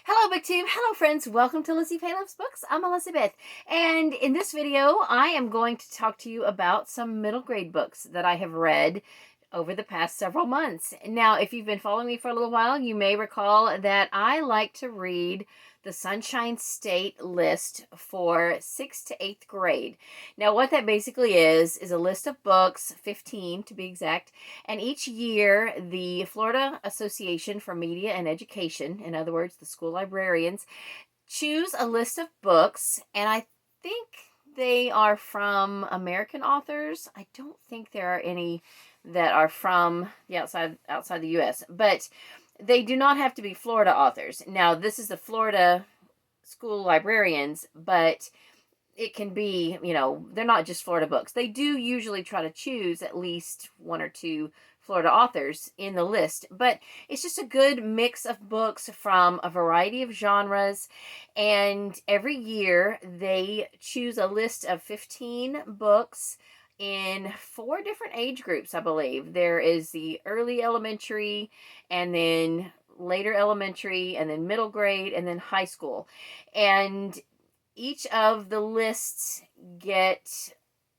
Hello, BookTube. Hello, friends. Welcome to Lizzie Pay Loves Books. I'm Elizabeth. And in this video, I am going to talk to you about some middle grade books that I have read over the past several months. Now, if you've been following me for a little while, you may recall that I like to read the Sunshine State list for 6th to 8th grade. Now, what that basically is a list of books, 15 to be exact, and each year the Florida Association for Media and Education, in other words, the school librarians, choose a list of books, and I think they are from American authors. I don't think there are any that are from the outside the U.S., but they do not have to be Florida authors. Now, this is the Florida school librarians, but it can be, they're not just Florida books. They do usually try to choose at least one or two Florida authors in the list, but it's just a good mix of books from a variety of genres. And every year they choose a list of 15 books in 4 different age groups, I believe. There is the early elementary, and then later elementary, and then middle grade, and then high school. And each of the lists get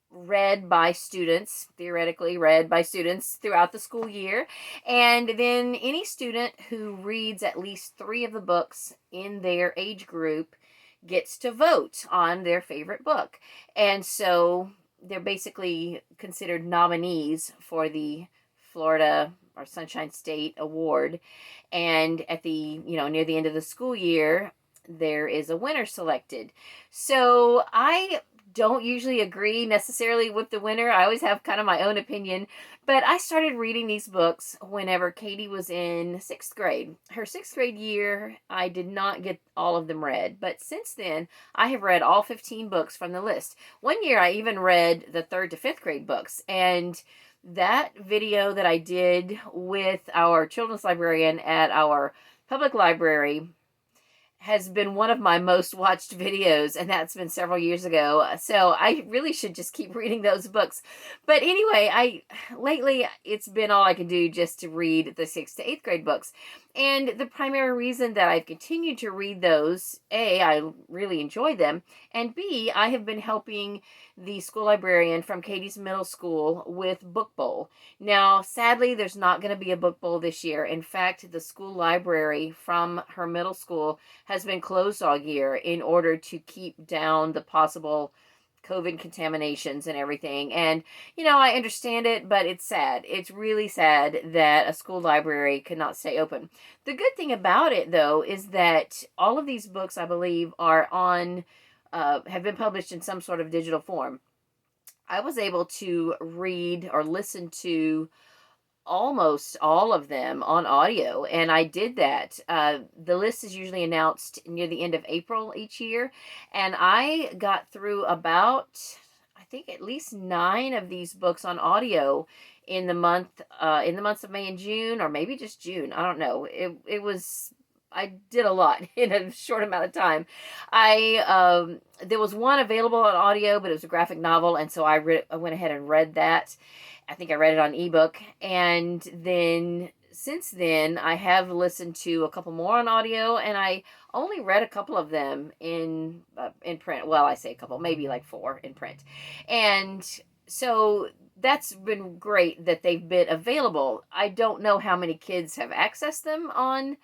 read by students, theoretically read by students throughout the school year. And then any student who reads at least 3 of the books in their age group gets to vote on their favorite book. And so they're basically considered nominees for the Florida or Sunshine State Award. And at the, near the end of the school year, there is a winner selected. So I don't usually agree necessarily with the winner. I always have kind of my own opinion, but I started reading these books whenever Katie was in 6th grade. Her 6th grade year, I did not get all of them read, but since then, I have read all 15 books from the list. One year, I even read the 3rd to 5th grade books, and that video that I did with our children's librarian at our public library has been one of my most watched videos, and that's been several years ago. So I really should just keep reading those books. But anyway, lately it's been all I can do just to read the 6th to 8th grade books. And the primary reason that I've continued to read those, A, I really enjoy them, and B, I have been helping the school librarian from Katie's middle school with Book Bowl. Now, sadly, there's not going to be a Book Bowl this year. In fact, the school library from her middle school has been closed all year in order to keep down the possible COVID contaminations and everything. And, I understand it, but it's sad. It's really sad that a school library could not stay open. The good thing about it, though, is that all of these books, I believe, are have been published in some sort of digital form. I was able to read or listen to almost all of them on audio, and I did that. The list is usually announced near the end of April each year, and I got through about, I think, at least 9 of these books on audio in the months of May and June, or maybe just June. I don't know. I did a lot in a short amount of time. There was one available on audio, but it was a graphic novel, and so I went ahead and read that. I think I read it on ebook, and then since then I have listened to a couple more on audio, and I only read a couple of them in print. Well, I say a couple, maybe like 4 in print, and so that's been great that they've been available. I don't know how many kids have accessed them on,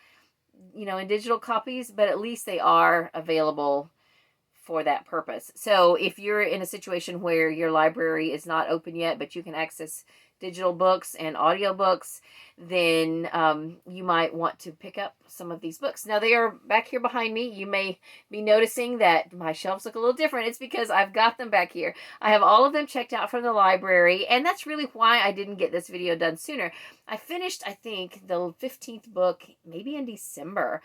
in digital copies, but at least they are available for that purpose. So if you're in a situation where your library is not open yet, but you can access digital books and audio books, then you might want to pick up some of these books. Now, they are back here behind me. You may be noticing that my shelves look a little different. It's because I've got them back here. I have all of them checked out from the library, and that's really why I didn't get this video done sooner. I finished, I think, the 15th book maybe in December.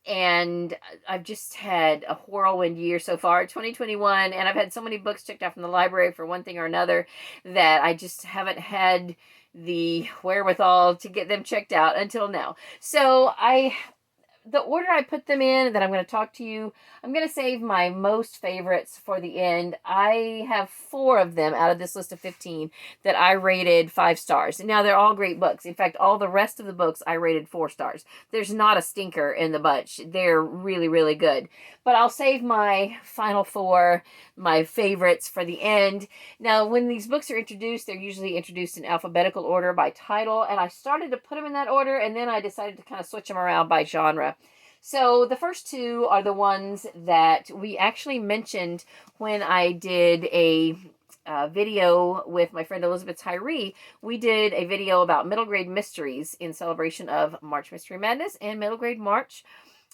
And I've just had a whirlwind year so far, 2021, and I've had so many books checked out from the library for one thing or another that I just haven't had the wherewithal to get them checked out until now. So the order I put them in that I'm going to talk to you, I'm going to save my most favorites for the end. I have 4 of them out of this list of 15 that I rated 5 stars. And now they're all great books. In fact, all the rest of the books I rated 4 stars. There's not a stinker in the bunch. They're really, really good. But I'll save my final 4, my favorites, for the end. Now, when these books are introduced, they're usually introduced in alphabetical order by title. And I started to put them in that order, and then I decided to kind of switch them around by genre. So the first 2 are the ones that we actually mentioned when I did a video with my friend Elizabeth Tyree. We did a video about middle grade mysteries in celebration of March Mystery Madness and Middle Grade March.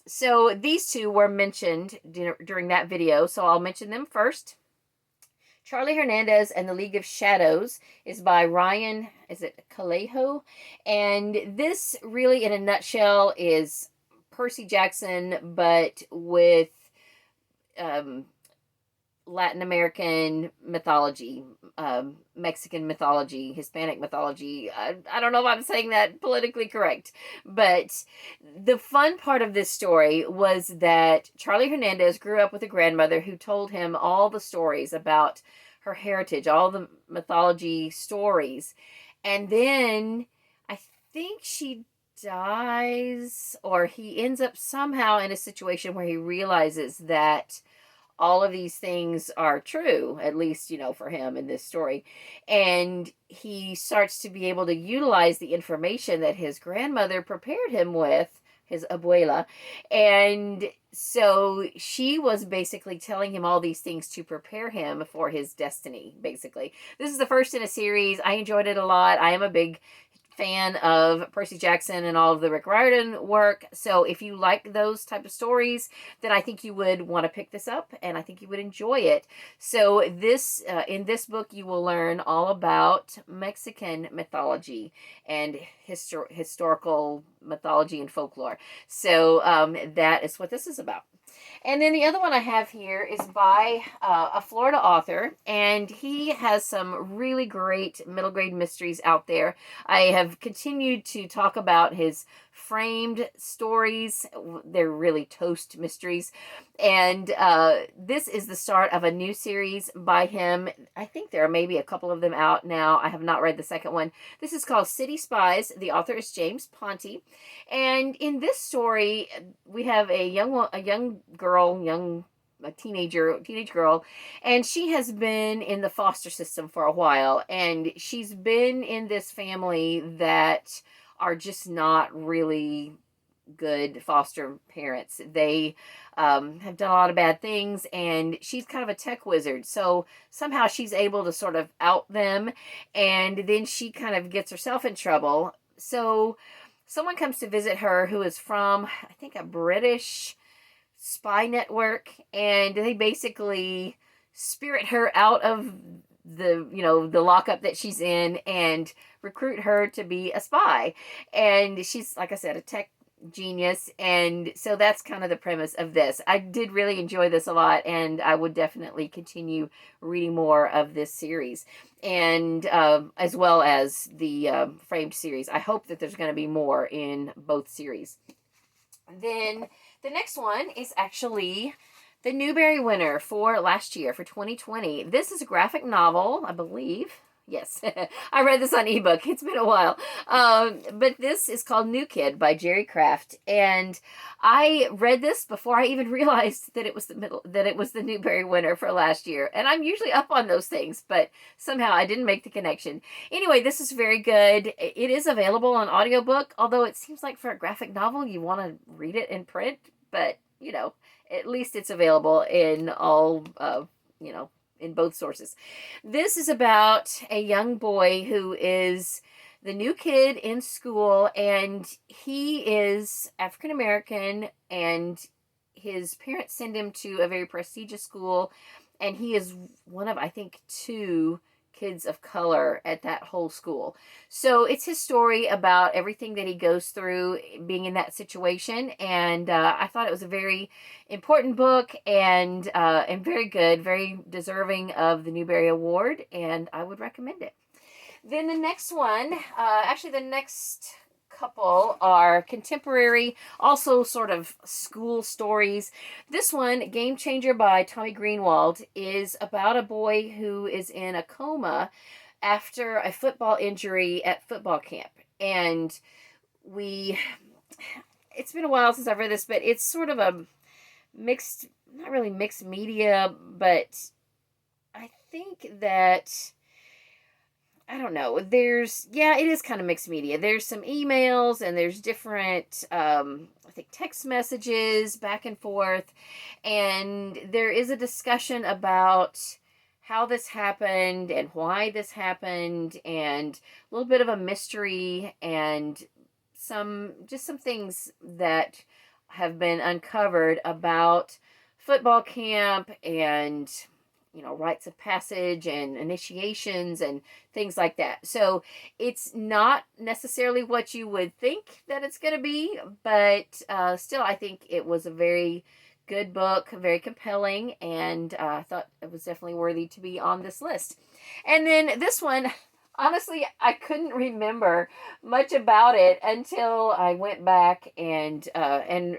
So these 2 were mentioned during that video, so I'll mention them first. Charlie Hernandez and the League of Shadows is by Ryan, is it Calejo? And this really, in a nutshell, is Percy Jackson, but with Latin American mythology, Mexican mythology, Hispanic mythology. I don't know if I'm saying that politically correct, but the fun part of this story was that Charlie Hernandez grew up with a grandmother who told him all the stories about her heritage, all the mythology stories. And then I think she dies, or he ends up somehow in a situation where he realizes that all of these things are true, at least, for him in this story. And he starts to be able to utilize the information that his grandmother prepared him with, his abuela. And so she was basically telling him all these things to prepare him for his destiny, basically. This is the first in a series. I enjoyed it a lot. I am a big fan of Percy Jackson and all of the Rick Riordan work. So if you like those type of stories, then I think you would want to pick this up, and I think you would enjoy it. So this in this book, you will learn all about Mexican mythology and historical mythology and folklore. So that is what this is about. And then the other one I have here is by a Florida author, and he has some really great middle grade mysteries out there. I have continued to talk about his framed stories. They're really toast mysteries. And this is the start of a new series by him. I think there are maybe a couple of them out now. I have not read the second one. This is called City Spies. The author is James Ponti. And in this story, we have a young girl, a teenage girl, and she has been in the foster system for a while, and she's been in this family that are just not really good foster parents. They have done a lot of bad things, and she's kind of a tech wizard, so somehow she's able to sort of out them, and then she kind of gets herself in trouble. So someone comes to visit her who is from, I think, a British spy network, and they basically spirit her out of the lockup that she's in and recruit her to be a spy. And she's, like I said, a tech genius, and so that's kind of the premise of this. I did really enjoy this a lot, and I would definitely continue reading more of this series, and as well as the framed series. I hope that there's going to be more in both series. Then the next one is actually the Newbery winner for last year, for 2020. This is a graphic novel, I believe. Yes, I read this on ebook. It's been a while. But this is called New Kid by Jerry Craft. And I read this before I even realized that it was the Newbery winner for last year. And I'm usually up on those things, but somehow I didn't make the connection. Anyway, this is very good. It is available on audiobook, although it seems like for a graphic novel, you want to read it in print. But, at least it's available in all, in both sources. This is about a young boy who is the new kid in school, and he is African American, and his parents send him to a very prestigious school, and he is one of, I think, 2 kids of color at that whole school. So it's his story about everything that he goes through being in that situation, and I thought it was a very important book, and very good, very deserving of the Newbery Award, and I would recommend it. Then the next one, actually the next couple are contemporary, also sort of school stories. This one, Game Changer by Tommy Greenwald, is about a boy who is in a coma after a football injury at football camp. And it's been a while since I've read this, but it's sort of a mixed, not really mixed media, but I think that, I don't know, it is kind of mixed media. There's some emails and there's different, I think, text messages back and forth. And there is a discussion about how this happened and why this happened, and a little bit of a mystery, and some things that have been uncovered about football camp and rites of passage and initiations and things like that. So it's not necessarily what you would think that it's going to be, but still, I think it was a very good book, very compelling, and I thought it was definitely worthy to be on this list. And then this one, honestly, I couldn't remember much about it until I went back and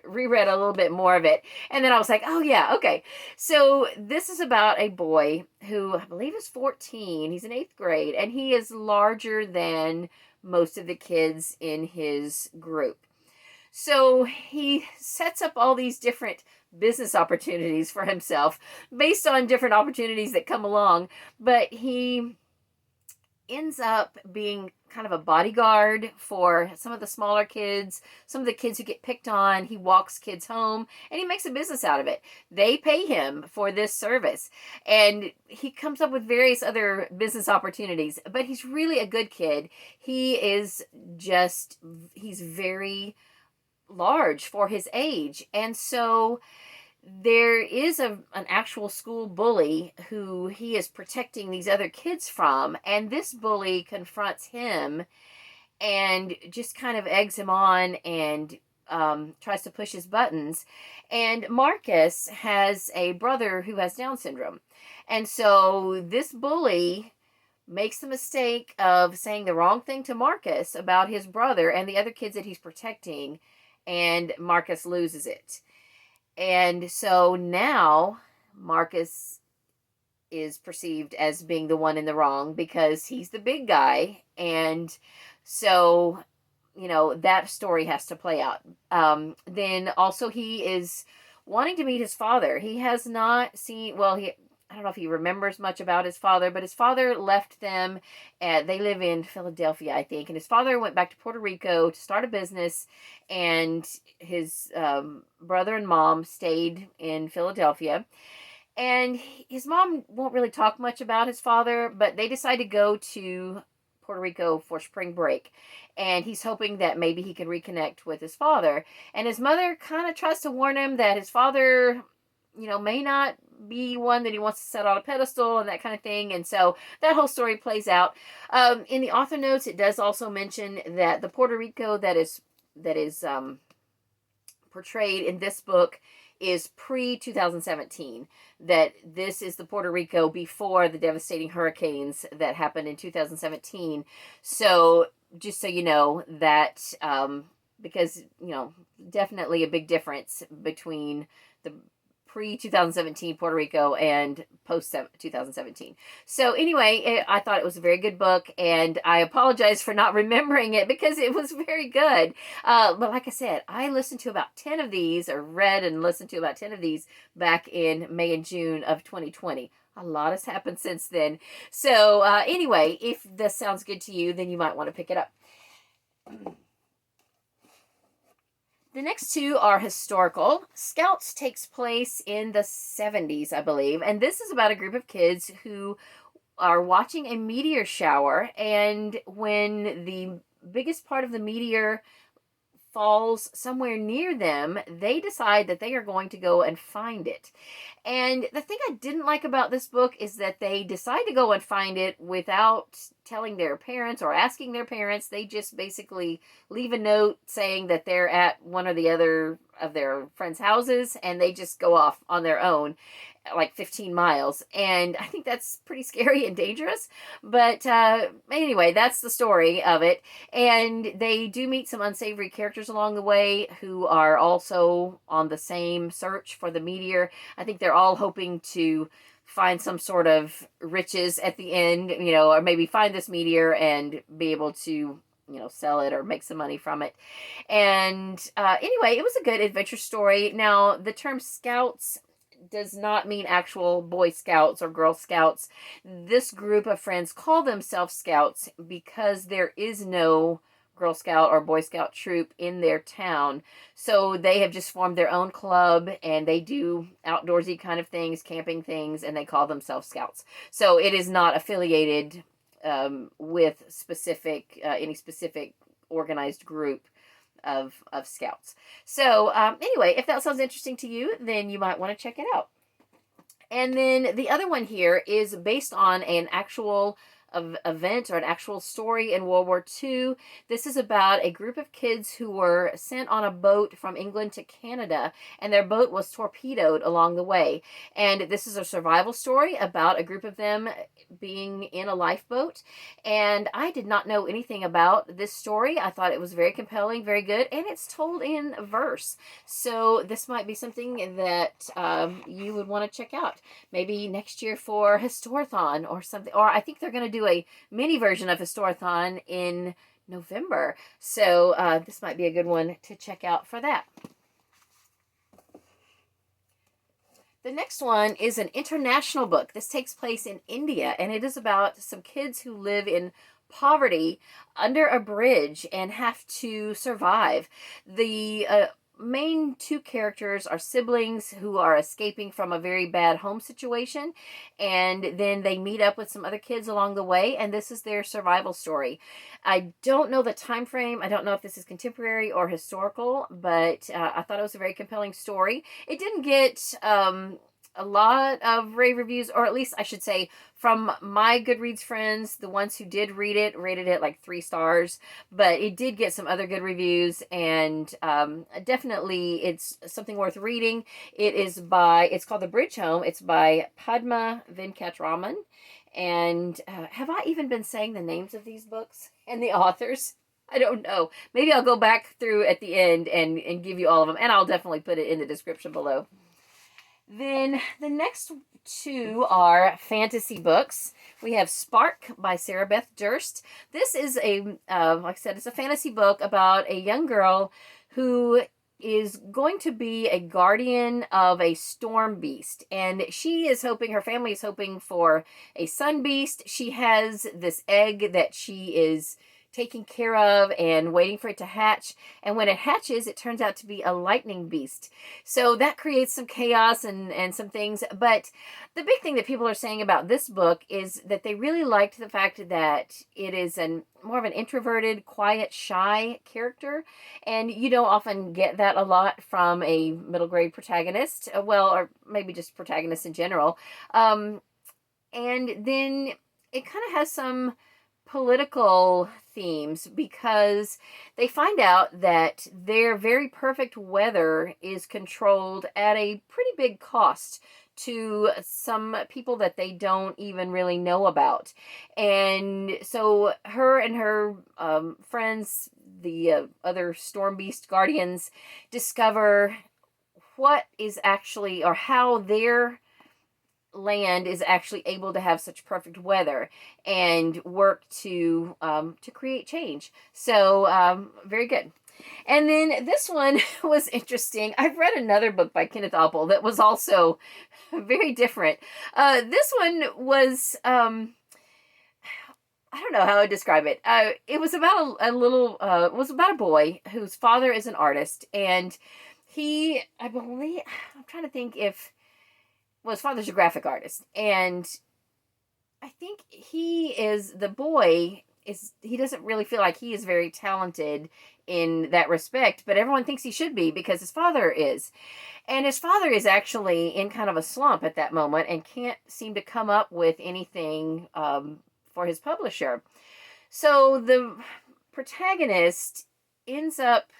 reread a little bit more of it. And then I was like, oh yeah, okay. So this is about a boy who I believe is 14. He's in 8th grade, and he is larger than most of the kids in his group. So he sets up all these different business opportunities for himself based on different opportunities that come along, but he ends up being kind of a bodyguard for some of the smaller kids, some of the kids who get picked on. He walks kids home, and he makes a business out of it. They pay him for this service, and he comes up with various other business opportunities, but he's really a good kid. He's very large for his age, and so there is an actual school bully who he is protecting these other kids from, and this bully confronts him and just kind of eggs him on and tries to push his buttons. And Marcus has a brother who has Down syndrome, and so this bully makes the mistake of saying the wrong thing to Marcus about his brother and the other kids that he's protecting, and Marcus loses it. And so now Marcus is perceived as being the one in the wrong because he's the big guy. And so, that story has to play out. Then also he is wanting to meet his father. He has not seen, I don't know if he remembers much about his father, but his father left them. They live in Philadelphia, I think. And his father went back to Puerto Rico to start a business. And his brother and mom stayed in Philadelphia. And his mom won't really talk much about his father, but they decide to go to Puerto Rico for spring break. And he's hoping that maybe he can reconnect with his father. And his mother kind of tries to warn him that his father, may not be one that he wants to set on a pedestal and that kind of thing. And so that whole story plays out. In the author notes, it does also mention that the Puerto Rico that is portrayed in this book is pre-2017, that this is the Puerto Rico before the devastating hurricanes that happened in 2017. So just so you know that, because, definitely a big difference between the pre-2017 Puerto Rico and post-2017. So anyway, I thought it was a very good book, and I apologize for not remembering it because it was very good. But like I said, I listened to about 10 of these, or read and listened to about 10 of these back in May and June of 2020. A lot has happened since then. So anyway, if this sounds good to you, then you might want to pick it up. The next two are historical. Scouts takes place in the 70s, I believe, and this is about a group of kids who are watching a meteor shower, and when the biggest part of the meteor falls somewhere near them, they decide that they are going to go and find it. And the thing I didn't like about this book is that they decide to go and find it without telling their parents or asking their parents. They just basically leave a note saying that they're at one or the other of their friends' houses, and they just go off on their own. like 15 miles. And I think that's pretty scary and dangerous. But anyway, that's the story of it. And they do meet some unsavory characters along the way who are also on the same search for the meteor. I think they're all hoping to find some sort of riches at the end, or maybe find this meteor and be able to, sell it or make some money from it. And anyway, it was a good adventure story. Now, the term scouts does not mean actual Boy Scouts or Girl Scouts. This group of friends call themselves Scouts because there is no Girl Scout or Boy Scout troop in their town. So they have just formed their own club, and they do outdoorsy kind of things, camping things, and they call themselves Scouts. So it is not affiliated with any specific organized group of Scouts. So anyway, if that sounds interesting to you, then you might want to check it out. And then the other one here is based on an actual event or an actual story in World War II. This is about a group of kids who were sent on a boat from England to Canada, and their boat was torpedoed along the way. And this is a survival story about a group of them being in a lifeboat. And I did not know anything about this story. I thought it was very compelling, very good, and it's told in verse. So this might be something that you would want to check out. Maybe next year for Historathon or something. Or I think they're going to do a mini version of Historathon in November. So this might be a good one to check out for that. The next one is an international book. This takes place in India, and it is about some kids who live in poverty under a bridge and have to survive. The main two characters are siblings who are escaping from a very bad home situation, and then they meet up with some other kids along the way, and this is their survival story. I don't know the time frame. I don't know if this is contemporary or historical, but I thought it was a very compelling story. It didn't get a lot of rave reviews, or at least I should say from my Goodreads friends, the ones who did read it, rated it like 3 stars, but it did get some other good reviews, and definitely it's something worth reading. It's called The Bridge Home. It's by Padma Venkatraman, and have I even been saying the names of these books and the authors? I don't know. Maybe I'll go back through at the end and give you all of them, and I'll definitely put it in the description below. Then the next 2 are fantasy books. We have Spark by Sarah Beth Durst. This is like I said, it's a fantasy book about a young girl who is going to be a guardian of a storm beast. And her family is hoping for a sun beast. She has this egg that she is taking care of and waiting for it to hatch. And when it hatches, it turns out to be a lightning beast. So that creates some chaos and some things. But the big thing that people are saying about this book is that they really liked the fact that it is more of an introverted, quiet, shy character. And you don't often get that a lot from a middle grade protagonist. Or maybe just protagonists in general. And then it kind of has some political themes, because they find out that their very perfect weather is controlled at a pretty big cost to some people that they don't even really know about. And so her and her friends, the other Storm Beast Guardians, discover what is actually, or how their land is actually able to have such perfect weather, and work to create change. So very good. And then this one was interesting. I've read another book by Kenneth Oppel that was also very different. This one was I don't know how to describe it. It was about it was about a boy whose father is an artist, and I believe, I'm trying to think if, his father's a graphic artist, and I think he doesn't really feel like he is very talented in that respect, but everyone thinks he should be because his father is. And his father is actually in kind of a slump at that moment and can't seem to come up with anything for his publisher. So the protagonist ends up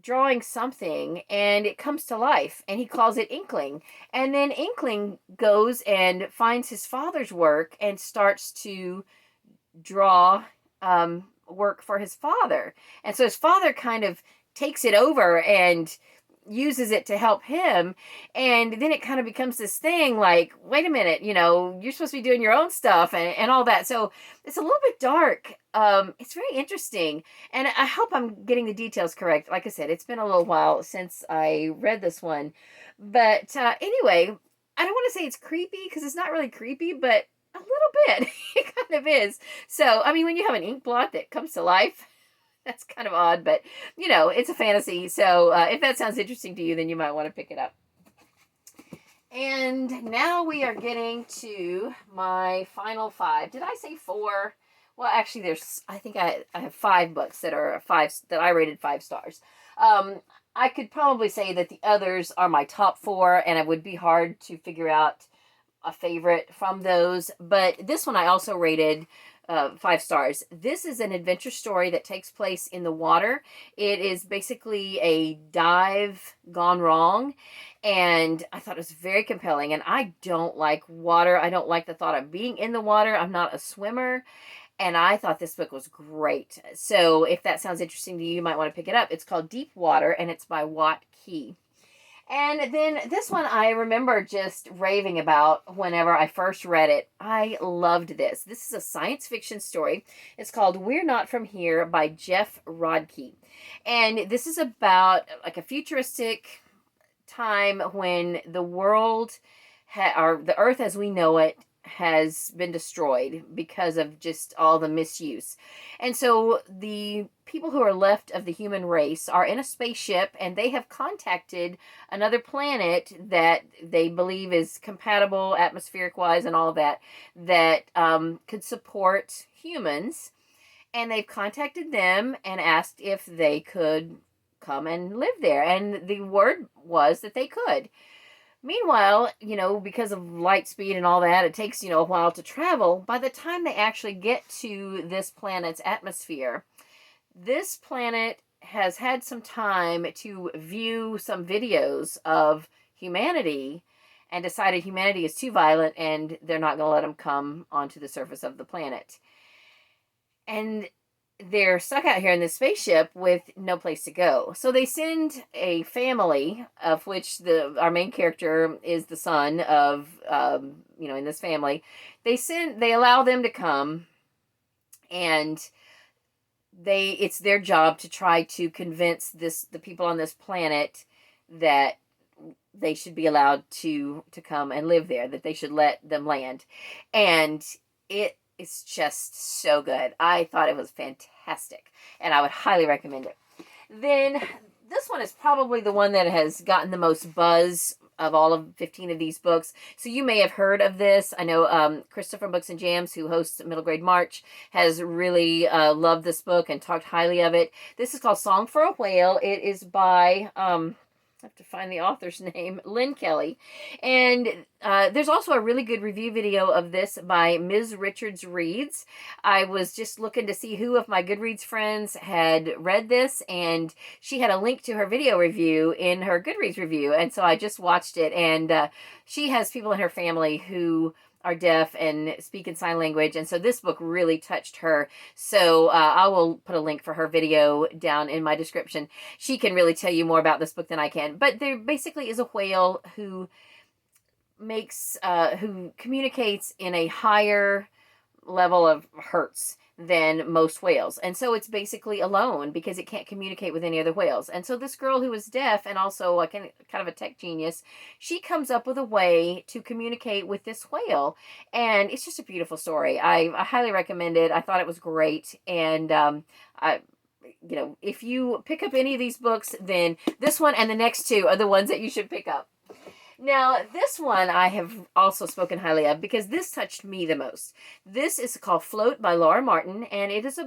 drawing something and it comes to life, and he calls it Inkling. And then Inkling goes and finds his father's work and starts to draw work for his father. And so his father kind of takes it over and uses it to help him. And then it kind of becomes this thing like, wait a minute, you're supposed to be doing your own stuff and all that. So it's a little bit dark. It's very interesting. And I hope I'm getting the details correct. Like I said, it's been a little while since I read this one. But anyway, I don't want to say it's creepy because it's not really creepy, but a little bit. It kind of is. So, I mean, when you have an ink blot that comes to life, that's kind of odd, but, it's a fantasy. So if that sounds interesting to you, then you might want to pick it up. And now we are getting to my final 5. Did I say 4? Well, actually, I think I have 5 books that are 5, that I rated 5 stars. I could probably say that the others are my top 4, and it would be hard to figure out a favorite from those. But this one I also rated 5 stars. This is an adventure story that takes place in the water. It is basically a dive gone wrong, and I thought it was very compelling. And I don't like water. I don't like the thought of being in the water. I'm not a swimmer, and I thought this book was great. So if that sounds interesting to you, you might want to pick it up. It's called Deep Water, and it's by Rodkey. And then this one I remember just raving about whenever I first read it. I loved this. This is a science fiction story. It's called We're Not From Here by Geoff Rodkey. And this is about like a futuristic time when the world, or the earth as we know it, has been destroyed because of just all the misuse. And so the people who are left of the human race are in a spaceship, and they have contacted another planet that they believe is compatible atmospheric wise and all that could support humans. And they've contacted them and asked if they could come and live there. And the word was that they could. Meanwhile, because of light speed and all that, it takes, a while to travel. By the time they actually get to this planet's atmosphere, this planet has had some time to view some videos of humanity and decided humanity is too violent and they're not going to let them come onto the surface of the planet. And they're stuck out here in this spaceship with no place to go. So they send a family, of which our main character is the son of, in this family. They allow them to come, and it's their job to try to convince the people on this planet that they should be allowed to come and live there, that they should let them land. And it's just so good. I thought it was fantastic, and I would highly recommend it. Then this one is probably the one that has gotten the most buzz of all of 15 of these books. So you may have heard of this. I know Krista from Books and Jams, who hosts Middle Grade March, has really loved this book and talked highly of it. This is called Song for a Whale. It is by... I have to find the author's name, Lynne Kelly. And there's also a really good review video of this by Ms. Richards Reads. I was just looking to see who of my Goodreads friends had read this, and she had a link to her video review in her Goodreads review. And so I just watched it, and she has people in her family who are deaf and speak in sign language, and so this book really touched her. So I will put a link for her video down in my description. She can really tell you more about this book than I can. But there basically is a whale who communicates in a higher level of hertz than most whales. And so it's basically alone because it can't communicate with any other whales. And so this girl who is deaf and also kind of a tech genius, she comes up with a way to communicate with this whale. And it's just a beautiful story. I highly recommend it. I thought it was great. And if you pick up any of these books, then this one and the next 2 are the ones that you should pick up. Now, this one I have also spoken highly of because this touched me the most. This is called Float by Laura Martin, and it is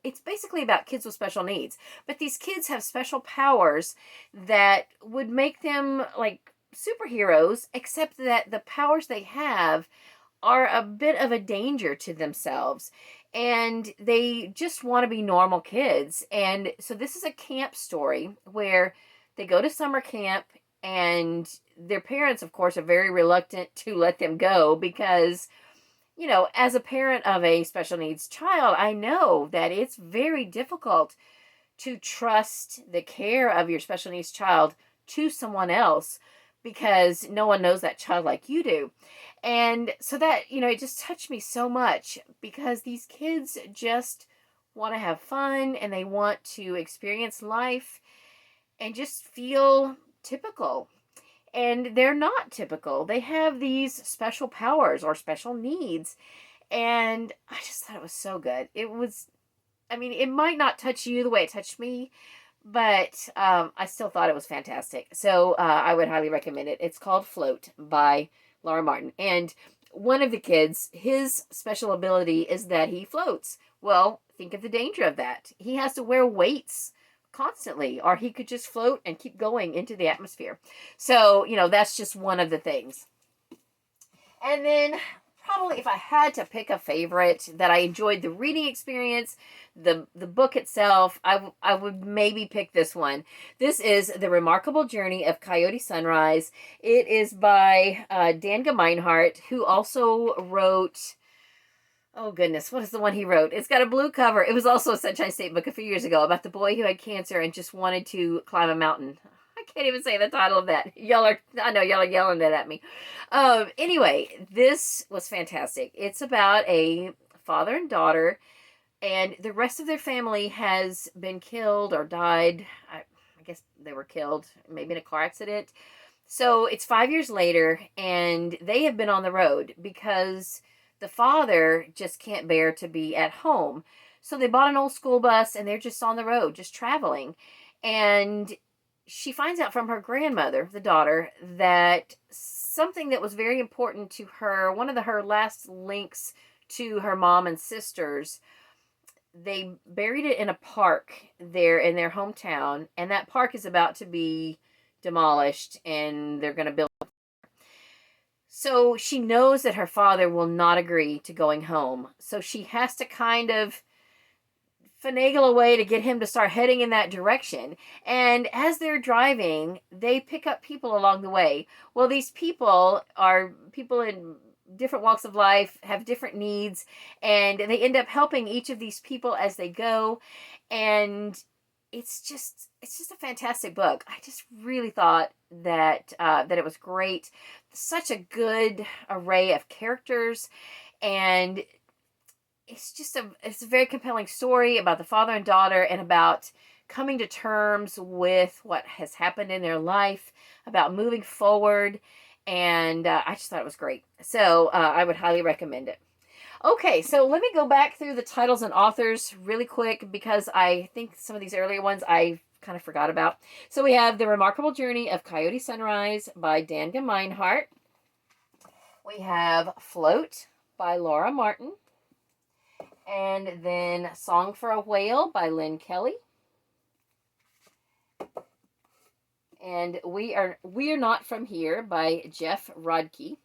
it's basically about kids with special needs. But these kids have special powers that would make them like superheroes, except that the powers they have are a bit of a danger to themselves. and they just want to be normal kids. And so this is a camp story where they go to summer camp, and their parents, of course, are very reluctant to let them go because, as a parent of a special needs child, I know that it's very difficult to trust the care of your special needs child to someone else because no one knows that child like you do. And so that, it just touched me so much because these kids just want to have fun and they want to experience life and just feel typical. And they're not typical. They have these special powers or special needs. And I just thought it was so good. It might not touch you the way it touched me, but I still thought it was fantastic. So I would highly recommend it. It's called Float by Laura Martin. And one of the kids, his special ability is that he floats. Well, think of the danger of that. He has to wear weights constantly, or he could just float and keep going into the atmosphere. So, that's just one of the things. And then probably if I had to pick a favorite that I enjoyed the reading experience, the book itself, I would maybe pick this one. This is The Remarkable Journey of Coyote Sunrise. It is by Dan Gemeinhart, who also wrote, oh goodness, what is the one he wrote? It's got a blue cover. It was also a Sunshine State book a few years ago about the boy who had cancer and just wanted to climb a mountain. I can't even say the title of that. I know y'all are yelling it at me. Anyway, this was fantastic. It's about a father and daughter, and the rest of their family has been killed or died. I guess they were killed, maybe in a car accident. So it's 5 years later, and they have been on the road because the father just can't bear to be at home. So they bought an old school bus, and they're just on the road, just traveling. And she finds out from her grandmother, the daughter, that something that was very important to her, one of her last links to her mom and sisters, they buried it in a park there in their hometown, and that park is about to be demolished, and they're going to build. So she knows that her father will not agree to going home. So she has to kind of finagle a way to get him to start heading in that direction. And as they're driving, they pick up people along the way. Well, these people are people in different walks of life, have different needs, and they end up helping each of these people as they go. And it's just a fantastic book. I just really thought that it was great. Such a good array of characters, and it's a very compelling story about the father and daughter and about coming to terms with what has happened in their life, about moving forward, and I just thought it was great. So I would highly recommend it. Okay, so let me go back through the titles and authors really quick because I think some of these earlier ones I kind of forgot about. So we have The Remarkable Journey of Coyote Sunrise by Dan Gemeinhart. We have Float by Laura Martin. And then Song for a Whale by Lynne Kelly. And We Are Not From Here by Geoff Rodkey.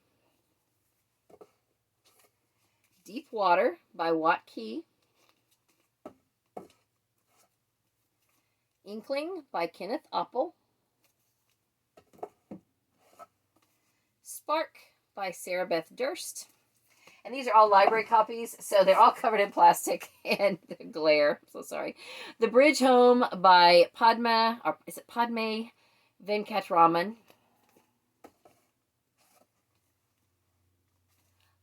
Deep Water by Rodkey. Inkling by Kenneth Oppel. Spark by Sarah Beth Durst. And these are all library copies, so they're all covered in plastic and glare. So sorry. The Bridge Home by Padma, or is it Padma Venkatraman?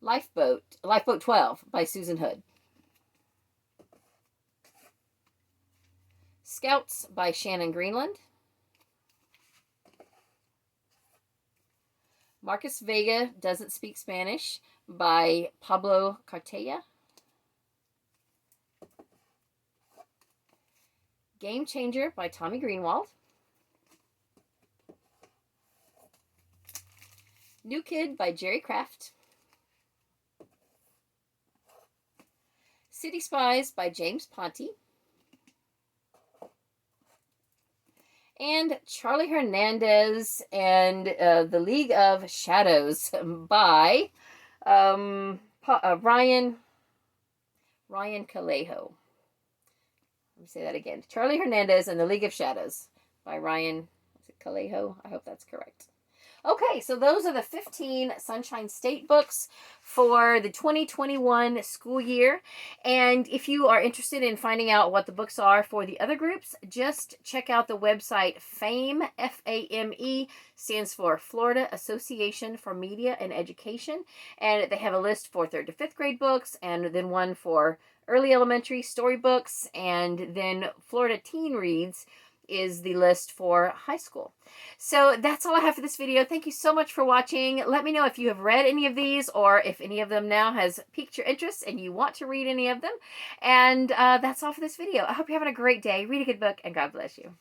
Lifeboat 12 by Susan Hood. Scouts by Shannon Greenland. Marcus Vega Doesn't Speak Spanish by Pablo Cartaya. Game Changer by Tommy Greenwald. New Kid by Jerry Craft. City Spies by James Ponti. And Charlie Hernandez and The League of Shadows by Ryan Ryan Calejo. Let me say that again. Charlie Hernandez and the League of Shadows by Ryan, is it Calejo? I hope that's correct. Okay, so those are the 15 Sunshine State books for the 2021 school year. And if you are interested in finding out what the books are for the other groups, just check out the website FAME, F-A-M-E, stands for Florida Association for Media and Education. And they have a list for 3rd to 5th grade books, and then one for early elementary storybooks, and then Florida Teen Reads is the list for high school. So that's all I have for this video. Thank you so much for watching. Let me know if you have read any of these, or if any of them now has piqued your interest and you want to read any of them. And that's all for this video. I hope you're having a great day. Read a good book, and God bless you.